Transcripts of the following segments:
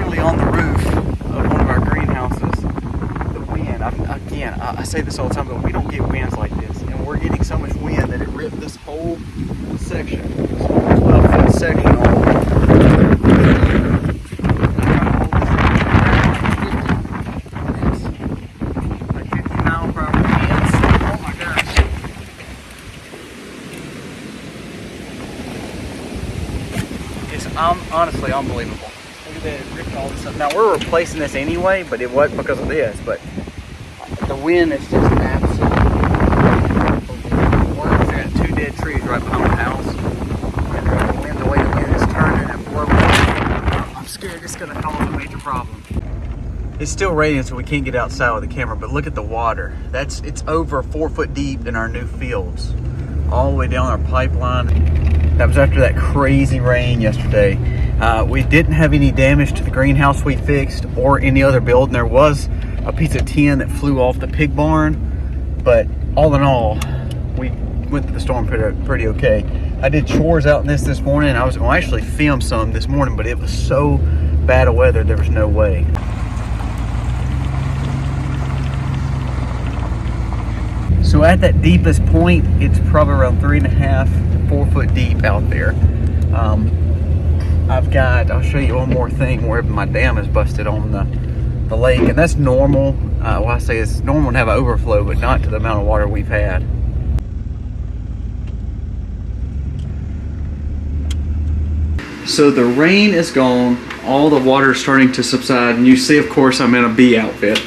literally on the roof of one of our greenhouses. The wind, I say this all the time, but we don't get winds like this. And we're getting so much wind that it ripped this whole section, this whole 12-foot section off. Like 50-mile-per-hour winds. Oh my gosh. It's honestly unbelievable. Look at that, it ripped all this up. Now we're replacing this anyway, but it wasn't because of this, but the wind is just absolutely unbelievable. We're got 2 dead trees right behind the house. And the wind, the way the wind is turning and blowing, I'm scared it's gonna cause a major problem. It's still raining, so we can't get outside with the camera, but look at the water. It's over 4 foot deep in our new fields, all the way down our pipeline. That was after that crazy rain yesterday. We didn't have any damage to the greenhouse we fixed or any other building. There was a piece of tin that flew off the pig barn, but all in all, we went through the storm pretty okay. I did chores out in this morning. I was going to actually film some this morning, but it was so bad of weather, there was no way. So at that deepest point, it's probably around 3.5 to 4 foot deep out there. I'll show you one more thing where my dam is busted on the lake, and that's normal. Well, I say it's normal to have an overflow, but not to the amount of water we've had. So the rain is gone, all the water is starting to subside, and you see, of course, I'm in a bee outfit.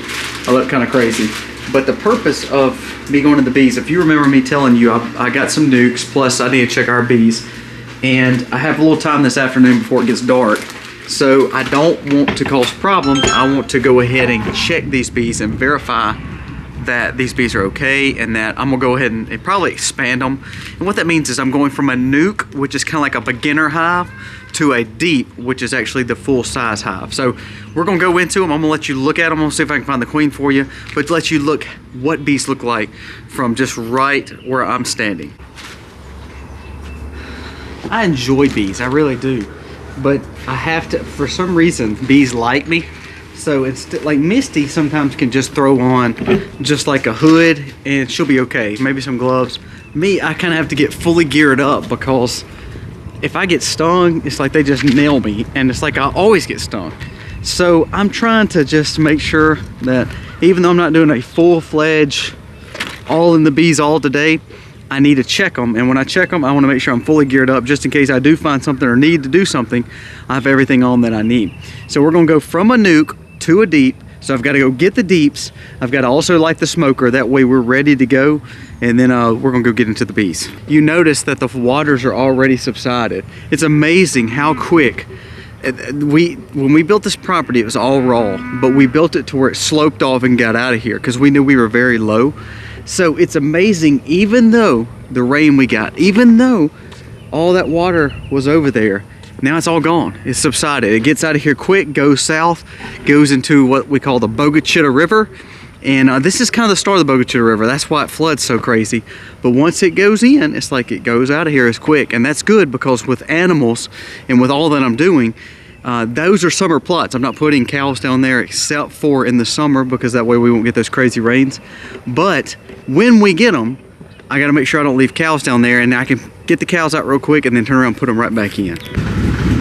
I look kind of crazy. But the purpose of me going to the bees, if you remember me telling you, I got some nukes, plus I need to check our bees. And I have a little time this afternoon before it gets dark. So I don't want to cause problems. I want to go ahead and check these bees and verify that these bees are okay, and that I'm gonna go ahead and probably expand them. And what that means is I'm going from a nuke, which is kind of like a beginner hive, to a deep, which is actually the full size hive. So we're gonna go into them. I'm gonna let you look at them. I'm gonna see if I can find the queen for you, but to let you look what bees look like from just right where I'm standing. I enjoy bees, I really do. But I have to, for some reason, bees like me. So it's like Misty sometimes can just throw on just like a hood and she'll be okay. Maybe some gloves. Me, I kind of have to get fully geared up, because if I get stung, it's like they just nail me, and it's like I always get stung. So I'm trying to just make sure that even though I'm not doing a full-fledged all in the bees all today, I need to check them, and when I check them, I want to make sure I'm fully geared up just in case I do find something or need to do something. I have everything on that I need. So we're going to go from a nuke to a deep. So I've got to go get the deeps. I've got to also light the smoker. That way we're ready to go, and then we're going to go get into the bees. You notice that the waters are already subsided. It's amazing how quick. When we built this property, it was all raw, but we built it to where it sloped off and got out of here because we knew we were very low. So it's amazing, even though the rain we got, even though all that water was over there, now it's all gone. It's subsided. It gets out of here quick, goes south, goes into what we call the Bogachitta River. And this is kind of the start of the Bogachitta River. That's why it floods so crazy. But once it goes in, it's like it goes out of here as quick. And that's good, because with animals and with all that I'm doing, those are summer plots. I'm not putting cows down there except for in the summer, because that way we won't get those crazy rains. But when we get them, I got to make sure I don't leave cows down there, and I can get the cows out real quick and then turn around and put them right back in.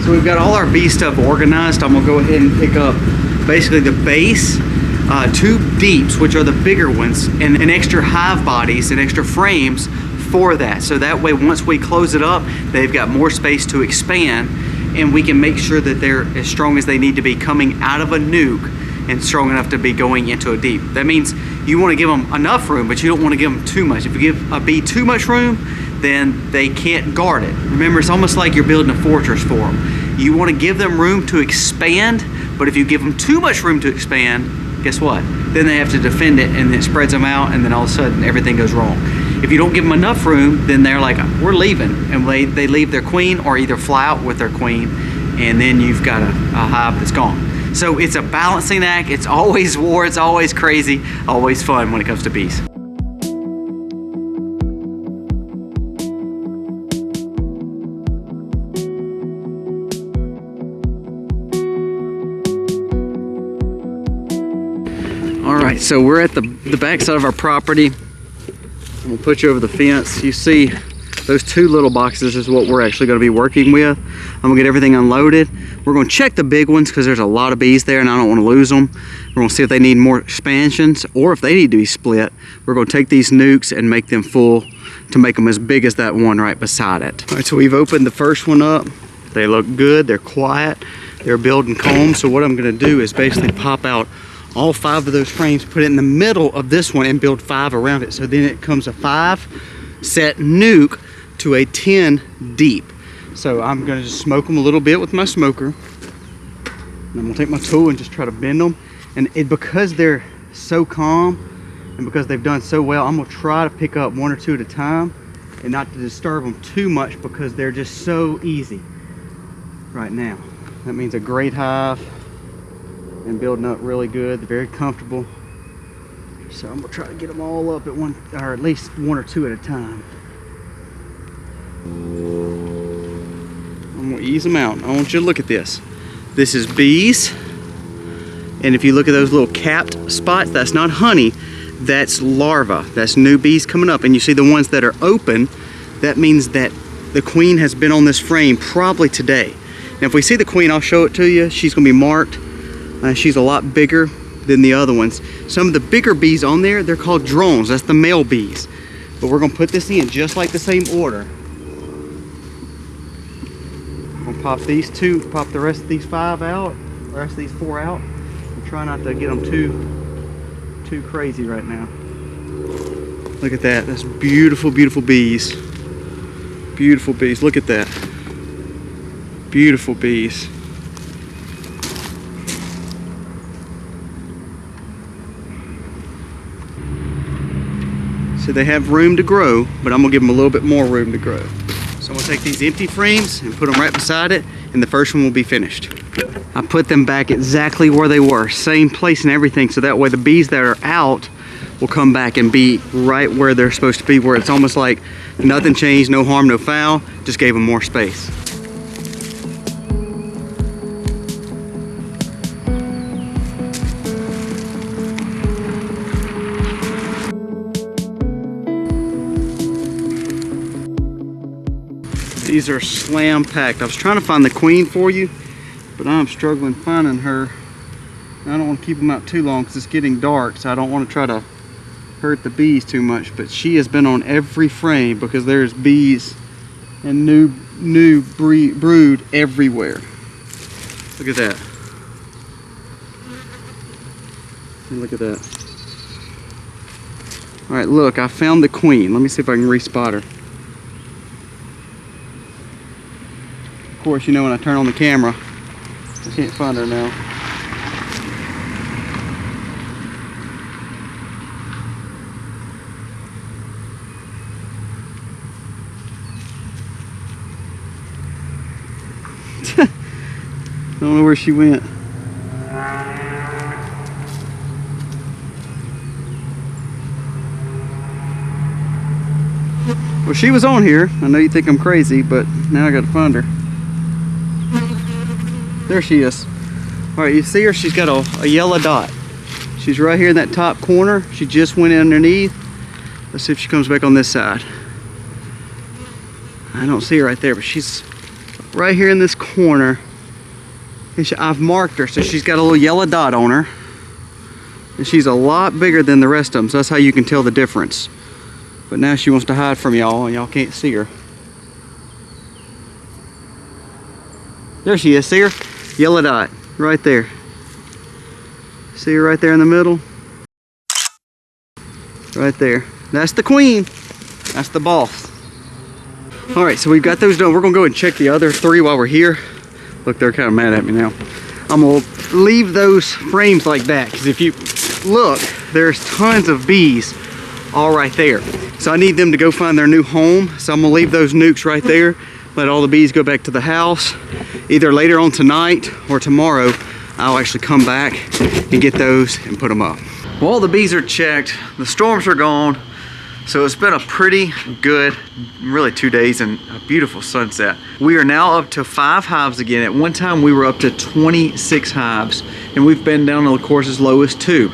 So we've got all our bee stuff organized. I'm gonna go ahead and pick up basically the base, 2 deeps, which are the bigger ones, and extra hive bodies and extra frames for that. So that way, once we close it up, they've got more space to expand, and we can make sure that they're as strong as they need to be coming out of a nuke and strong enough to be going into a deep. That means you want to give them enough room, but you don't want to give them too much. If you give a bee too much room, then they can't guard it. Remember, it's almost like you're building a fortress for them. You want to give them room to expand, but if you give them too much room to expand, guess what? Then they have to defend it, and it spreads them out, and then all of a sudden everything goes wrong. If you don't give them enough room, then they're like, we're leaving, and they leave their queen or either fly out with their queen, and then you've got a hive that's gone. So it's a balancing act. It's always war, it's always crazy, always fun when it comes to bees. All right, so we're at the back side of our property. I'm gonna put you over the fence. You see those two little boxes is what we're actually gonna be working with. I'm gonna get everything unloaded. We're gonna check the big ones because there's a lot of bees there and I don't wanna lose them. We're gonna see if they need more expansions or if they need to be split. We're gonna take these nukes and make them full to make them as big as that one right beside it. All right, so we've opened the first one up. They look good, they're quiet, they're building combs. So what I'm gonna do is basically pop out all 5 of those frames, put it in the middle of this one and build 5 around it. So then it comes a 5 set nuke to a 10 deep. So I'm gonna just smoke them a little bit with my smoker. And I'm gonna take my tool and just try to bend them. And because they're so calm and because they've done so well, I'm gonna try to pick up 1 or 2 at a time and not to disturb them too much because they're just so easy right now. That means a great hive and building up really good. They're very comfortable. So I'm gonna try to get them all up at one, or at least 1 or 2 at a time. I'm gonna ease them out. I want you to look at this. This is bees. And if you look at those little capped spots, that's not honey, that's larvae. That's new bees coming up. And you see the ones that are open, that means that the queen has been on this frame probably today. Now if we see the queen, I'll show it to you. She's gonna be marked. She's a lot bigger than the other ones. Some of the bigger bees on there, they're called drones. That's the male bees. But we're gonna put this in just like the same order. We'll pop these 2, pop the rest of these 5 out, the rest of these 4 out. And try not to get them too crazy right now. Look at that. That's beautiful, beautiful bees. Beautiful bees. Look at that. Beautiful bees. So they have room to grow, but I'm gonna give them a little bit more room to grow. So I'm gonna take these empty frames and put them right beside it, and the first one will be finished. I put them back exactly where they were, same place and everything, so that way the bees that are out will come back and be right where they're supposed to be, where it's almost like nothing changed, no harm, no foul, just gave them more space. These are slam packed. I was trying to find the queen for you, but I'm struggling finding her. I don't want to keep them out too long because it's getting dark, so I don't want to try to hurt the bees too much. But she has been on every frame because there's bees and new brood everywhere. Look at that. Look at that. All right, look, I found the queen. Let me see if I can re-spot her. Of course, you know when I turn on the camera, I can't find her now. I don't know where she went. Well, she was on here. I know you think I'm crazy, but now I gotta find her. There she is. All right, you see her? She's got a yellow dot. She's right here in that top corner. She just went underneath. Let's see if she comes back on this side. I don't see her right there, but she's right here in this corner. And I've marked her, so she's got a little yellow dot on her. And she's a lot bigger than the rest of them, so that's how you can tell the difference. But now she wants to hide from y'all, and y'all can't see her. There she is, see her? Yellow dot, right there. See her right there in the middle? Right there. That's the queen. That's the boss. All right, so we've got those done. We're gonna go and check the other 3 while we're here. Look, they're kind of mad at me now. I'm gonna leave those frames like that, because if you look, there's tons of bees all right there. So I need them to go find their new home. So I'm gonna leave those nukes right there. Let all the bees go back to the house. Either later on tonight or tomorrow, I'll actually come back and get those and put them up. Well, all the bees are checked. The storms are gone. So it's been a pretty good, really 2 days and a beautiful sunset. We are now up to 5 hives again. At one time we were up to 26 hives, and we've been down, of course, as low as 2.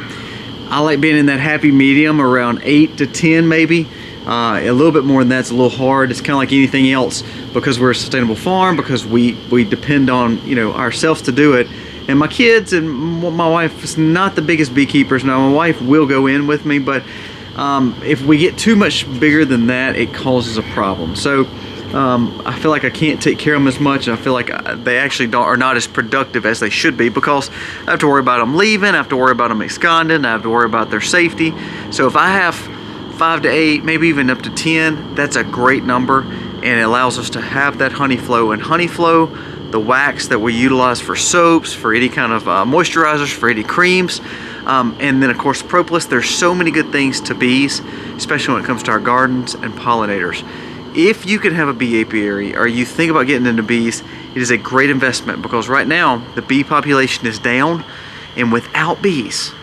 I like being in that happy medium around 8 to 10 maybe. A little bit more than that's a little hard. It's kind of like anything else, because we're a sustainable farm, because we depend on, you know, ourselves to do it. And my kids and my wife is not the biggest beekeepers. Now my wife will go in with me, but if we get too much bigger than that, it causes a problem. So I feel like I can't take care of them as much, and I feel like they actually are not as productive as they should be, because I have to worry about them leaving, I have to worry about them absconding, I have to worry about their safety. So if I have 5 to 8, maybe even up to 10, that's a great number, and it allows us to have that honey flow. And honey flow, the wax that we utilize for soaps, for any kind of moisturizers, for any creams, and then of course propolis. There's so many good things to bees, especially when it comes to our gardens and pollinators. If you can have a bee apiary, or you think about getting into bees, it is a great investment, because right now the bee population is down, and without bees,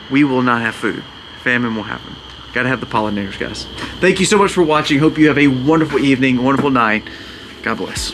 we will not have food. Famine will happen. Gotta have the pollinators, guys. Thank you so much for watching. Hope you have a wonderful evening, wonderful night. God bless.